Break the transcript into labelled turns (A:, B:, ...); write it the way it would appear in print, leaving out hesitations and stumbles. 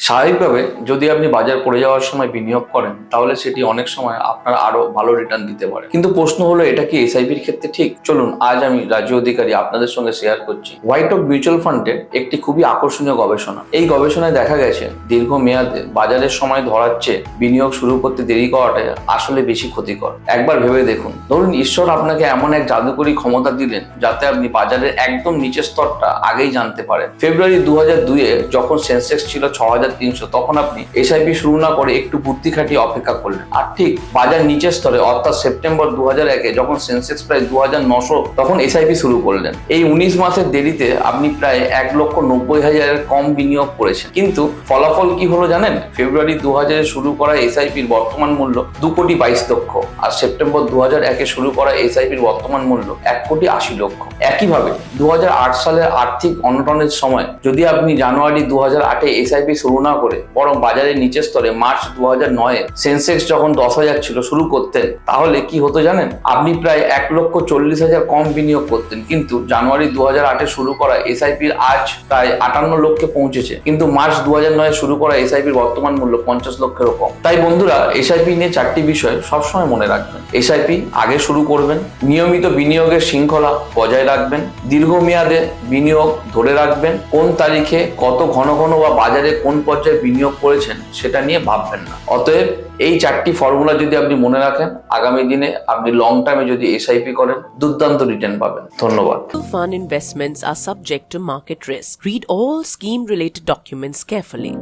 A: স্বাভাবিকভাবে যদি আপনি বাজার পড়ে যাওয়ার সময় বিনিয়োগ করেন তাহলে সেটি অনেক সময় আপনার আরো ভালো রিটার্ন দিতে পারে। কিন্তু প্রশ্ন হলো, এটা কি এসআইপির ক্ষেত্রে ঠিক? চলুন আজ আমি রাজু অধিকারী আপনাদের সঙ্গে শেয়ার করছি হোয়াইট ওক মিউচুয়াল ফান্ডের একটি খুবই আকর্ষণীয় গবেষণা। এই গবেষণায় দেখা গেছে দীর্ঘমেয়াদে বাজারের সময় ধরার চেয়ে বিনিয়োগ শুরু করতে দেরি করাটাই আসলে বেশি ক্ষতিকর। একবার ভেবে দেখুন, ধরুন ঈশ্বর আপনাকে এমন এক জাদুকরী ক্ষমতা দিলেন যাতে আপনি বাজারের একদম নিচের স্তরটা আগেই জানতে পারেন। ফেব্রুয়ারি 2002-এ যখন সেন্সেক্স ছিল 6300, তখন আপনি এসআইপি শুরু না করে একটু বুদ্ধি খাটিয়ে অপেক্ষা করলেন। আর ঠিক বাজার নিচের স্তরে অর্থাৎ সেপ্টেম্বর 2001-এ যখন সেন্সেক্স প্রায় 2900, তখন এসআইপি শুরু করলেন। এই 19 মাসের দেরিতে আপনি প্রায় 1,90,000-এর কম বিনিয়োগ করেছেন। কিন্তু ফলাফল কি হলো জানেন? ফেব্রুয়ারি 2000-এ শুরু করা এসআইপির বর্তমান মূল্য 2,22,00,000, আর সেপ্টেম্বর 2001-এ শুরু করা এসআইপির বর্তমান মূল্য 1,80,00,000। একইভাবে 2008 সালের আর্থিক অনটনের সময় যদি আপনি জানুয়ারি 2008-এ এসআইপি শুরু না করে বরং বাজারের নিচের স্তরে মার্চ 2009-এ সেন্সেক্স যখন 10,000 ছিল শুরু করতেন, তাহলে কি হতো জানেন? আপনি প্রায় 1,40,000 কম বিনিয়োগ করতেন। কিন্তু জানুয়ারি 2008-এ শুরু করা এসআইপির আজ প্রায় 58 লক্ষে পৌঁছেছে, কিন্তু মার্চ 2009-এ শুরু করা এসআইপির বর্তমান মূল্য 50 লক্ষেরও কম। তাই বন্ধুরা, এসআইপি নিয়ে 4টি বিষয় সবসময় মনে রাখবেন। এসআইপি আগে শুরু করবেন, নিয়মিত বিনিয়োগের শৃঙ্খলা বজায় রাখবেন, দীর্ঘমেয়াদে বিনিয়োগ ধরে রাখবেন, কোন তারিখে কত ঘন ঘন বা বাজারে কোন পর্যায়ে বিনিয়োগ করেছেন সেটা নিয়ে ভাববেন না। অতএব এই 4টি ফর্মুলা যদি আপনি মনে রাখেন, আগামী দিনে আপনি লং টার্মে যদি এসআইপি করেন দুর্দান্ত রিটার্ন পাবেন। ধন্যবাদ।
B: Fund investments are subject to market risk. Read all scheme related documents carefully.